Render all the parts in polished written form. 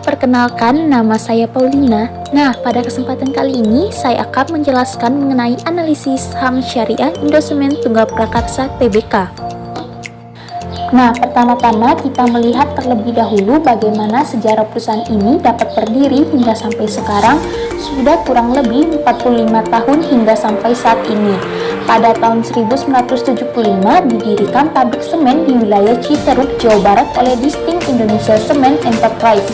perkenalkan nama saya Paulina. Nah, pada kesempatan kali ini saya akan menjelaskan mengenai analisis saham syariah Indosemen Tunggal Prakarsa Tbk. Nah, pertama-tama kita melihat terlebih dahulu bagaimana sejarah perusahaan ini dapat berdiri hingga sampai sekarang. Sudah kurang lebih 45 tahun hingga sampai saat ini. Pada tahun 1975 didirikan pabrik semen di wilayah Citeruk, Jawa Barat oleh Distinct Indonesia Cement Enterprise.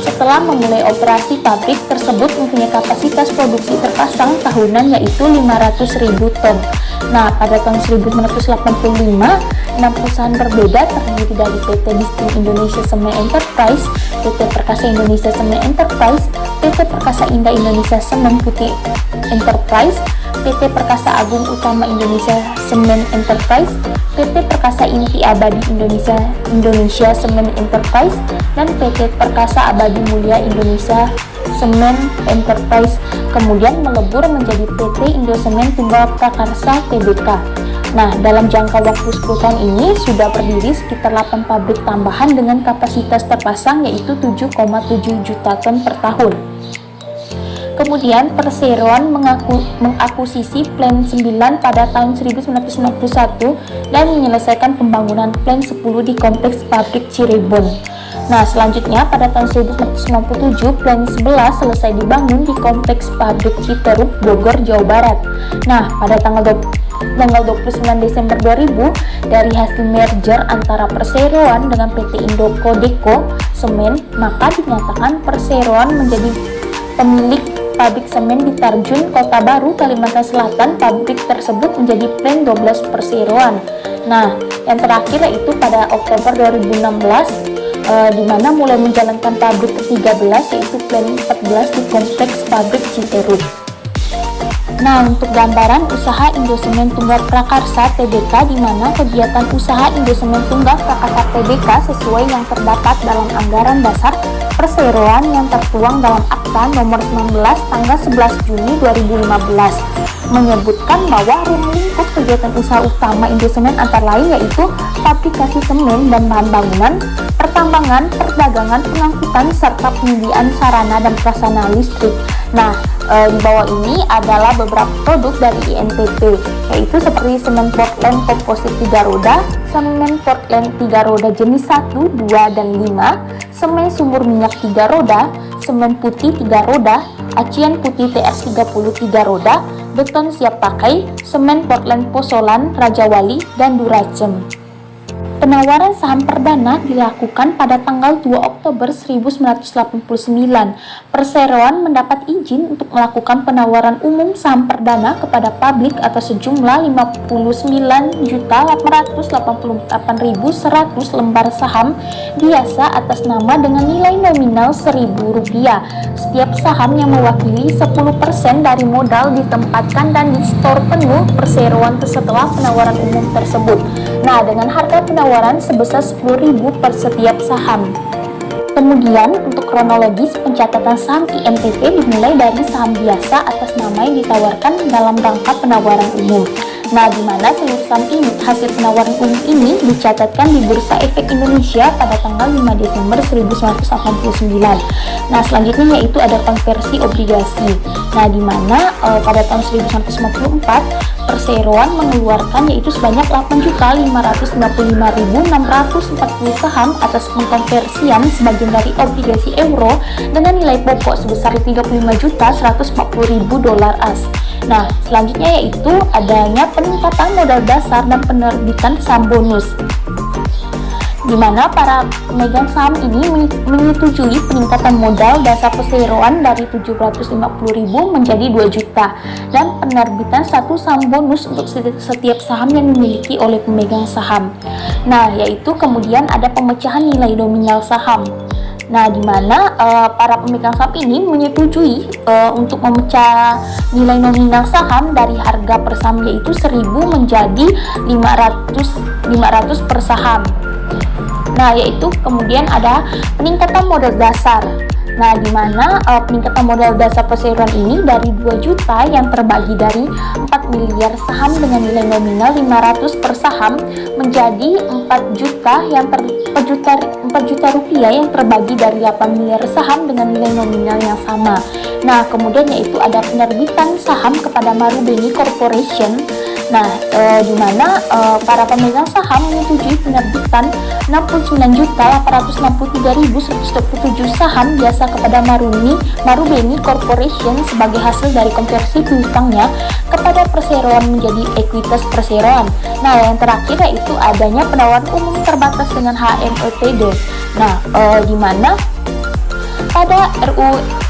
Setelah memulai operasi, pabrik tersebut mempunyai kapasitas produksi terpasang tahunan yaitu 500.000 ton. Nah, pada tahun 1985, 6 perusahaan berbeda terdiri dari PT Distinct Indonesia Cement Enterprise, PT Perkasa Indonesia Cement Enterprise, PT Perkasa Indah Indonesia Cement Putih Enterprise, PT Perkasa Agung Utama Indonesia Cement Enterprise, PT Perkasa Inti Abadi Indonesia Cement Enterprise, dan PT Perkasa Abadi Mulia Indonesia Cement Enterprise, kemudian melebur menjadi PT Indosemen Tunggal Prakarsa Tbk. Nah, dalam jangka waktu 10 tahun ini sudah berdiri sekitar 8 pabrik tambahan dengan kapasitas terpasang yaitu 7,7 juta ton per tahun. Kemudian Perseroan mengakuisisi Plant 9 pada tahun 1991 dan menyelesaikan pembangunan Plant 10 di kompleks pabrik Cirebon. Nah, selanjutnya pada tahun 1997 Plant 11 selesai dibangun di kompleks pabrik Citeruk, Bogor, Jawa Barat. Nah, pada tanggal 29 Desember 2000 dari hasil merger antara Perseroan dengan PT Indoco Deco Semen, maka dinyatakan Perseroan menjadi pemilik pabrik semen di Tarjun, Kota Baru, Kalimantan Selatan. Pabrik tersebut menjadi Plant 12 Perseroan. Nah, yang terakhir yaitu pada Oktober 2016 di mana mulai menjalankan pabrik ke-13 yaitu Plant 14 di kompleks pabrik Citeruk. Nah, untuk gambaran usaha Indosemen Tunggal Prakarsa Tbk, di mana kegiatan usaha Indosemen Tunggal Prakarsa Tbk sesuai yang terdapat dalam anggaran dasar Perseroan yang tertuang dalam Akta Nomor 19 tanggal 11 Juni 2015 menyebutkan bahwa ruang lingkup kegiatan usaha utama Indosemen antara lain yaitu fabrikasi semen dan bahan bangunan, pertambangan, perdagangan, pengangkutan, serta penyediaan sarana dan prasarana listrik. Nah, di bawah ini adalah beberapa produk dari INTP, yaitu seperti semen Portland komposit 3 roda, semen Portland 3 roda jenis 1, 2, dan 5, semen sumur minyak 3 roda, semen putih 3 roda, acian putih TR30 3 roda, beton siap pakai, semen Portland Posolan, Raja Wali, dan Duracem. Penawaran saham perdana dilakukan pada tanggal 2 Oktober 1989. Perseroan mendapat izin untuk melakukan penawaran umum saham perdana kepada publik atas sejumlah 59.888.100 lembar saham biasa atas nama dengan nilai nominal Rp1.000. Setiap saham yang mewakili 10% dari modal ditempatkan dan di-store penuh Perseroan setelah penawaran umum tersebut. Nah, dengan harga penawaran sebesar Rp10.000 per setiap saham. Kemudian, untuk kronologis pencatatan saham INTP dimulai dari saham biasa atas nama yang ditawarkan dalam rangka penawaran umum. Nah, di mana seluruh saham ini, hasil penawaran umum ini dicatatkan di Bursa Efek Indonesia pada tanggal 5 Desember 1989. Nah, selanjutnya yaitu ada konversi obligasi. Nah, di mana pada tahun 1994 Perseroan mengeluarkan yaitu sebanyak 8.595.640 saham atas pengkonversian sebagian dari obligasi euro dengan nilai pokok sebesar $35.140.000 AS. Nah, selanjutnya yaitu adanya peningkatan modal dasar dan penerbitan saham bonus, di mana para pemegang saham ini menyetujui peningkatan modal dasar Perseroan dari 750.000 menjadi 2 juta dan penerbitan satu saham bonus untuk setiap saham yang dimiliki oleh pemegang saham. Nah, yaitu kemudian ada pemecahan nilai nominal saham. Nah, di mana para pemegang saham ini menyetujui untuk memecah nilai nominal saham dari harga per saham yaitu 1.000 menjadi 500 per saham. Nah, yaitu kemudian ada peningkatan modal dasar. Nah, di mana peningkatan modal dasar perseroan ini dari 2 juta yang terbagi dari 4 miliar saham dengan nilai nominal 500 per saham menjadi 4 juta rupiah yang terbagi dari 8 miliar saham dengan nilai nominal yang sama. Nah, kemudian yaitu ada penerbitan saham kepada Marubeni Corporation. Nah, di mana para pemegang saham menyetujui penerbitan 69.863.127 saham biasa kepada Marubeni Corporation sebagai hasil dari konversi piutangnya kepada perseroan menjadi ekuitas perseroan. Nah, yang terakhir yaitu adanya penawaran umum terbatas dengan HMLTD. Nah, di mana pada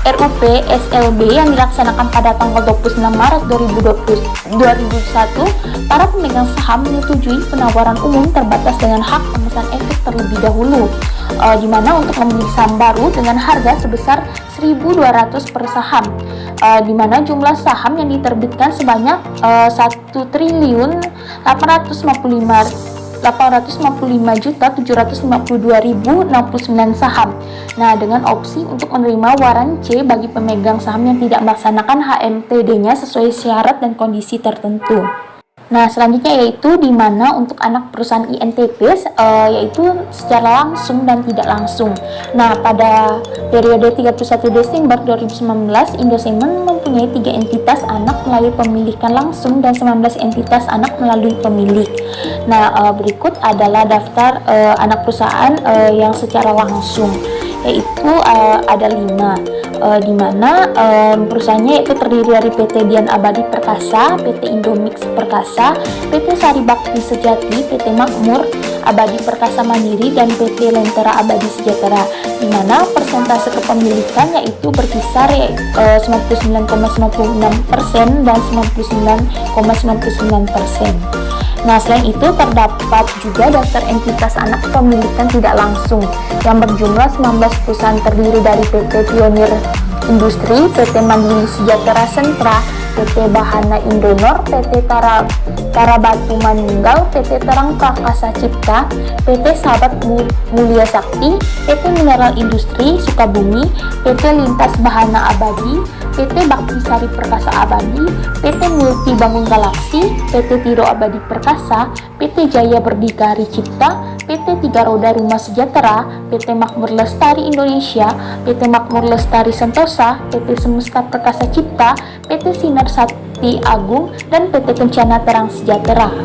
RUP SLB yang dilaksanakan pada tanggal 26 Maret 2021, para pemegang saham menyetujui penawaran umum terbatas dengan hak pemesan efek terlebih dahulu, di mana untuk membeli saham baru dengan harga sebesar 1.200 per saham, di mana jumlah saham yang diterbitkan sebanyak 1.855.752.069 saham. Nah, dengan opsi untuk menerima waran C bagi pemegang saham yang tidak melaksanakan HMTD-nya sesuai syarat dan kondisi tertentu. Nah, selanjutnya yaitu di mana untuk anak perusahaan INTP yaitu secara langsung dan tidak langsung. Nah, pada periode 31 Desember 2019, Indosemen mempunyai 3 entitas anak melalui pemilikan langsung dan 19 entitas anak melalui pemilik. Nah, berikut adalah daftar anak perusahaan yang secara langsung, yaitu ada 5. Di mana perusahaannya itu terdiri dari PT Dian Abadi Perkasa, PT Indomix Perkasa, PT Sari Bakti Sejati, PT Makmur Abadi Perkasa Mandiri, dan PT Lentera Abadi Sejahtera, di mana persentase kepemilikan yaitu berkisar 99,96% dan 99,99%. Nah, selain itu terdapat juga daftar entitas anak kepemilikan tidak langsung yang berjumlah 19 perusahaan terdiri dari PT Pionir Industri, PT Mandiri Sejahtera Sentra, PT Bahana Indonor, PT Tarabatu Manunggal, PT Terang Prakasa Cipta, PT Sahabat Mulia Sakti, PT Mineral Industri Sukabumi, PT Lintas Bahana Abadi, PT Bakti Sari Perkasa Abadi, PT Multi Bangun Galaksi, PT Tiro Abadi Perkasa, PT Jaya Berdikari Cipta, PT Tiga Roda Rumah Sejahtera, PT Makmur Lestari Indonesia, PT Makmur Lestari Sentosa, PT Semesta Perkasa Cipta, PT Sinar Sakti Agung, dan PT Kencana Terang Sejahtera.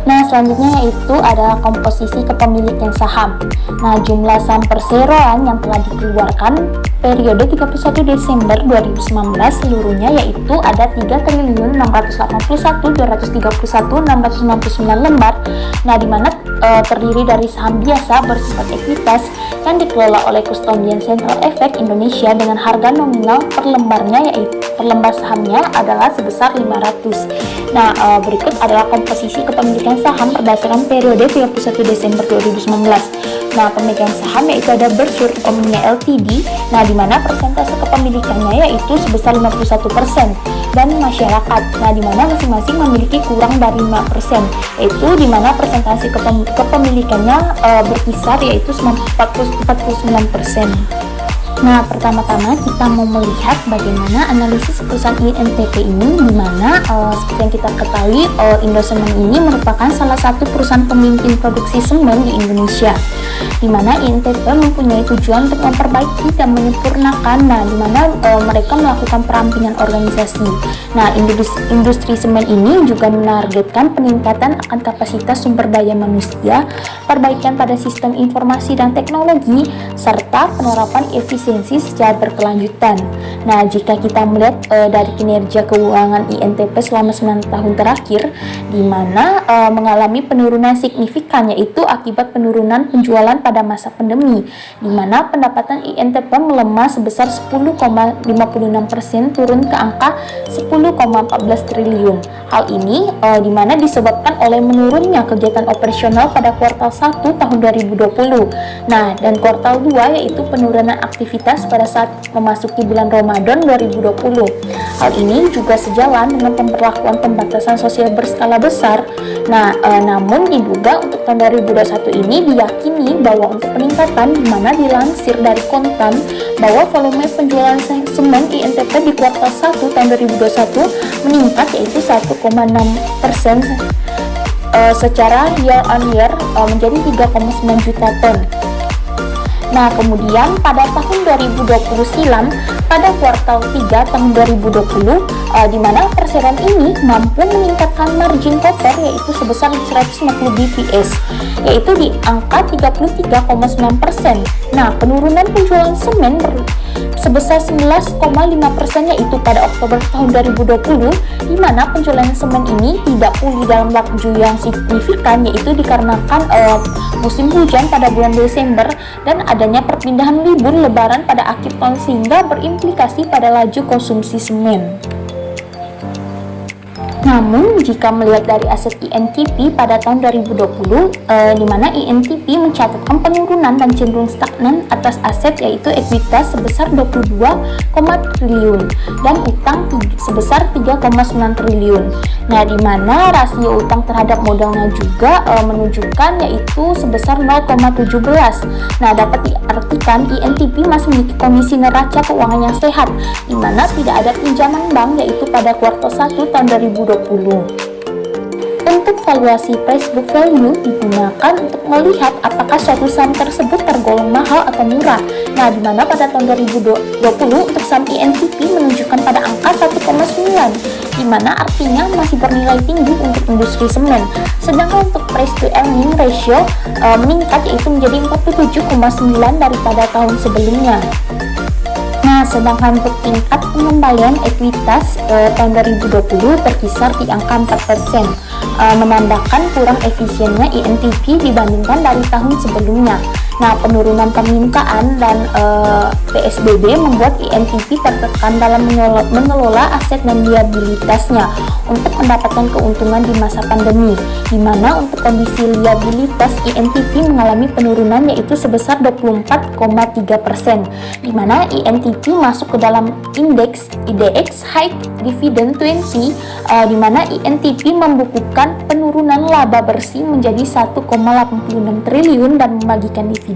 Nah, selanjutnya yaitu adalah komposisi kepemilikan saham. Nah, jumlah saham perseroan yang telah dikeluarkan periode 31 Desember 2019 seluruhnya yaitu ada 3.681.231.669 lembar. Nah, di mana terdiri dari saham biasa bersifat ekuitas yang dikelola oleh Custodian Central Efek Indonesia dengan harga nominal per lembarnya yaitu per lembar sahamnya adalah sebesar 500. Nah, berikut adalah komposisi kepemilikan saham berdasarkan periode 31 Desember 2019. Nah, pemegang saham yaitu ada Berkshire Omnia Ltd. Nah, di mana persentase kepemilikannya yaitu sebesar 51%, dan masyarakat. Nah, di mana masing-masing memiliki kurang dari 5%, yaitu di mana persentase kepemilikannya berkisar yaitu 49%. Nah, pertama-tama kita mau melihat bagaimana analisis perusahaan INTP ini, di mana seperti yang kita ketahui Indosemen ini merupakan salah satu perusahaan pemimpin produksi semen di Indonesia, di mana INTP mempunyai tujuan untuk memperbaiki dan menyempurnakan, di mana mereka melakukan perampingan organisasi. Nah, industri semen ini juga menargetkan peningkatan akan kapasitas sumber daya manusia, perbaikan pada sistem informasi dan teknologi, serta penerapan efisiensi secara berkelanjutan. Nah, jika kita melihat dari kinerja keuangan INTP selama 9 tahun terakhir, di mana mengalami penurunan signifikan yaitu akibat penurunan penjualan pada masa pandemi, di mana pendapatan INTP melemah sebesar 10,56% turun ke angka 10,14 triliun. Hal ini di mana disebabkan oleh menurunnya kegiatan operasional pada kuartal 1 tahun 2020. Nah, dan kuartal 2 yaitu penurunan aktivitas pada saat memasuki bulan Ramadan 2020. Hal ini juga sejalan dengan pemberlakuan pembatasan sosial berskala besar. Nah, namun diduga untuk tahun 2021 ini diyakini bahwa untuk peningkatan, di mana dilansir dari Kontan bahwa volume penjualan semen INTP di kuartal 1 tahun 2021 meningkat yaitu 1,6% secara year on year menjadi 3,9 juta ton. Nah, kemudian pada tahun 2020 silam, pada kuartal 3 tahun 2020, di mana perseroan ini mampu meningkatkan margin kotor yaitu sebesar 150 bps, yaitu di angka 33,9%. Nah, penurunan penjualan semen sebesar 11,5% yaitu pada Oktober tahun 2020, di mana penjualan semen ini tidak pulih dalam waktu yang signifikan, yaitu dikarenakan musim hujan pada bulan Desember dan adanya perpindahan libur lebaran pada akhir tahun sehingga berimplikasi pada laju konsumsi semen. Namun, jika melihat dari aset INTP pada tahun 2020, di mana INTP mencatatkan penurunan dan cenderung stagnan atas aset yaitu ekuitas sebesar 22,0 triliun dan utang sebesar 3,9 triliun. Nah, di mana rasio utang terhadap modalnya juga menunjukkan yaitu sebesar 0,17. Nah, dapat diartikan INTP masih memiliki kondisi neraca keuangan yang sehat, di mana tidak ada pinjaman bank yaitu pada kuartal 1 tahun 2020. Untuk valuasi price book value digunakan untuk melihat apakah suatu saham tersebut tergolong mahal atau murah. Nah, di mana pada tahun 2020 untuk saham INTP menunjukkan pada angka 1,9, di mana artinya masih bernilai tinggi untuk industri semen. Sedangkan untuk price to earning ratio meningkat yaitu menjadi 47,9 daripada tahun sebelumnya. Nah, sedangkan untuk tingkat pengembalian ekuitas tahun 2020 berkisar di angka 4%, menandakan kurang efisiennya INTP dibandingkan dari tahun sebelumnya. Nah, penurunan permintaan dan PSBB membuat INTP tertekan dalam mengelola aset dan liabilitasnya untuk mendapatkan keuntungan di masa pandemi, di mana untuk kondisi liabilitas INTP mengalami penurunan yaitu sebesar 24,3%, di mana INTP masuk ke dalam indeks IDX High Dividend 20, di mana INTP membukukan penurunan laba bersih menjadi 1,86 triliun dan membagikan dividen.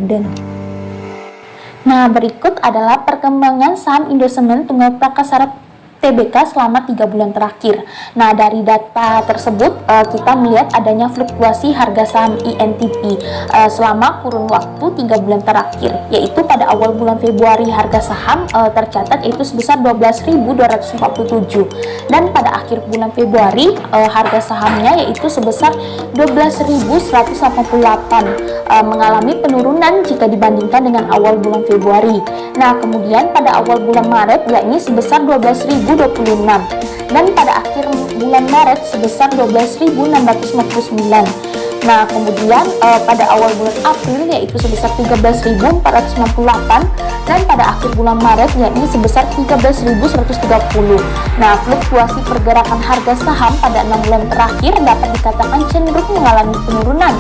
Nah, berikut adalah perkembangan saham Indosemen Tunggal Prakasa TBK selama 3 bulan terakhir. Nah, dari data tersebut kita melihat adanya fluktuasi harga saham INTP selama kurun waktu 3 bulan terakhir, yaitu pada awal bulan Februari harga saham tercatat yaitu sebesar 12.247 dan pada akhir bulan Februari harga sahamnya yaitu sebesar 12.188, mengalami penurunan jika dibandingkan dengan awal bulan Februari. Nah, kemudian pada awal bulan Maret yakni sebesar 12.026 dan pada akhir bulan Maret sebesar 12.659. Nah, kemudian pada awal bulan April yaitu sebesar 13.498 dan pada akhir bulan Maret yakni sebesar 13.130. Nah, fluktuasi pergerakan harga saham pada 6 bulan terakhir dapat dikatakan cenderung mengalami penurunan,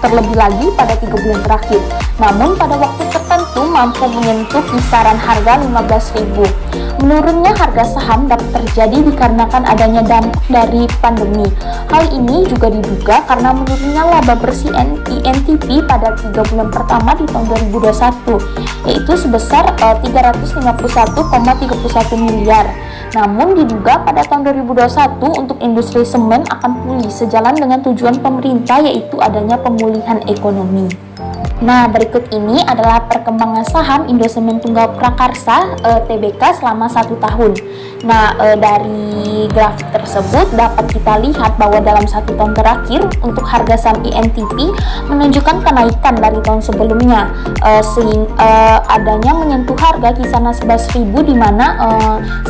terlebih lagi pada 3 bulan terakhir. Namun pada waktu tertentu mampu menyentuh kisaran harga 15.000. Menurunnya harga saham dapat terjadi dikarenakan adanya dampak dari pandemi. Hal ini juga diduga karena menurunnya laba bersih INTP pada 3 bulan pertama di tahun 2021, yaitu sebesar 351,31 miliar. Namun diduga pada tahun 2021 untuk industri semen akan pulih sejalan dengan tujuan pemerintah yaitu adanya pemulihan ekonomi. Nah, berikut ini adalah perkembangan saham Indosemen Tunggal Prakarsa TBK selama 1 tahun. Nah, dari grafik tersebut dapat kita lihat bahwa dalam 1 tahun terakhir untuk harga saham INTP menunjukkan kenaikan dari tahun sebelumnya, sehingga adanya menyentuh harga kisaran 11.000 di mana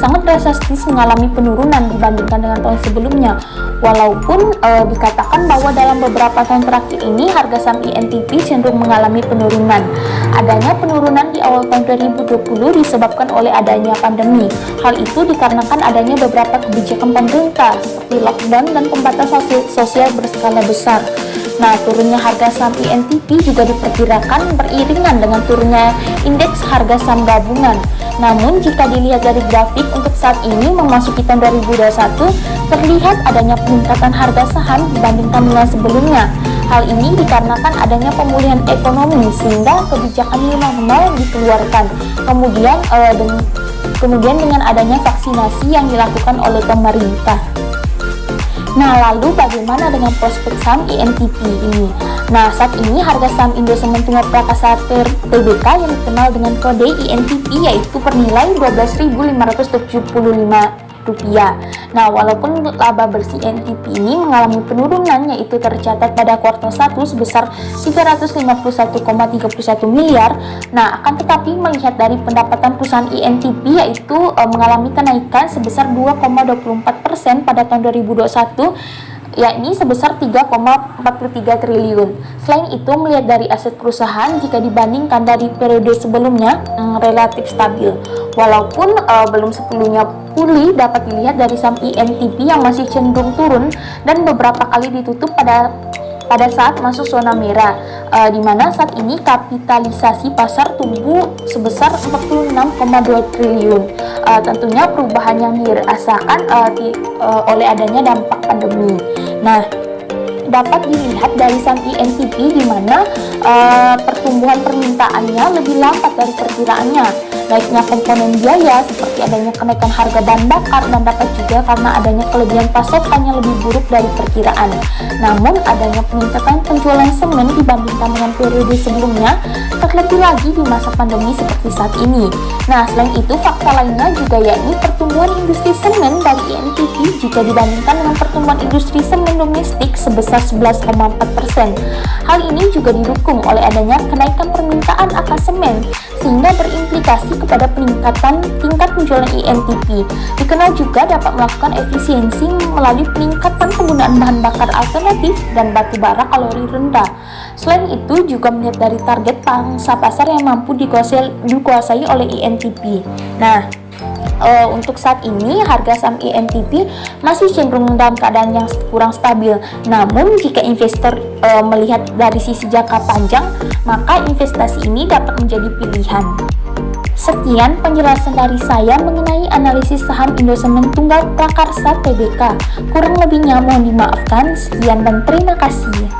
sangat drastis mengalami penurunan dibandingkan dengan tahun sebelumnya. Walaupun dikatakan bahwa dalam beberapa tahun terakhir ini harga saham INTP cenderung mengalami penurunan. Adanya penurunan di awal tahun 2020 disebabkan oleh adanya pandemi. Hal itu dikarenakan adanya beberapa kebijakan pemerintah seperti lockdown dan pembatasan sosial berskala besar. Nah, turunnya harga saham INTP juga diperkirakan beriringan dengan turunnya indeks harga saham gabungan. Namun, jika dilihat dari grafik untuk saat ini memasuki tahun 2021, terlihat adanya peningkatan harga saham dibandingkan dengan sebelumnya. Hal ini dikarenakan adanya pemulihan ekonomi sehingga kebijakan new normal dikeluarkan. Kemudian dengan adanya vaksinasi yang dilakukan oleh pemerintah. Nah, lalu bagaimana dengan prospek saham INTP ini? Nah, saat ini harga saham Indosemen Tunggal Prakasa TBK yang dikenal dengan kode INTP yaitu bernilai Rp12.575. Nah, walaupun laba bersih INTP ini mengalami penurunan yaitu tercatat pada kuartal 1 sebesar 351,31 miliar. Nah, akan tetapi melihat dari pendapatan perusahaan INTP yaitu mengalami kenaikan sebesar 2,24% pada tahun 2021, yakni sebesar 3,43 triliun. Selain itu, melihat dari aset perusahaan jika dibandingkan dari periode sebelumnya relatif stabil. Walaupun belum sepenuhnya pulih, dapat dilihat dari saham INTP yang masih cenderung turun dan beberapa kali ditutup pada saat masuk zona merah, di mana saat ini kapitalisasi pasar tumbuh sebesar 46,2 triliun. Tentunya perubahan yang dirasakan oleh adanya dampak pandemi. Nah, dapat dilihat dari saham INTP di mana pertumbuhan permintaannya lebih lambat dari perkiraannya. Naiknya komponen biaya seperti adanya kenaikan harga bahan bakar dan dapat juga karena adanya kelebihan pasokan yang lebih buruk dari perkiraan. Namun adanya peningkatan penjualan semen dibandingkan dengan periode sebelumnya, terlebih lagi di masa pandemi seperti saat ini. Nah, selain itu fakta lainnya juga yakni pertumbuhan industri semen dari INTP jika dibandingkan dengan pertumbuhan industri semen domestik sebesar 11,4%. Hal ini juga didukung oleh adanya kenaikan permintaan akan semen sehingga berimplikasi kepada peningkatan tingkat penjualan INTP. Dikenal juga dapat melakukan efisiensi melalui peningkatan penggunaan bahan bakar alternatif dan batu bara kalori rendah. Selain itu juga melihat dari target pangsa pasar yang mampu dikuasai oleh INTP. Nah, untuk saat ini harga saham INTP masih cenderung dalam keadaan yang kurang stabil. Namun jika investor melihat dari sisi jangka panjang, maka investasi ini dapat menjadi pilihan. Sekian penjelasan dari saya mengenai analisis saham Indosemen Tunggal Prakarsa TBK. Kurang lebihnya mohon dimaafkan. Sekian dan terima kasih.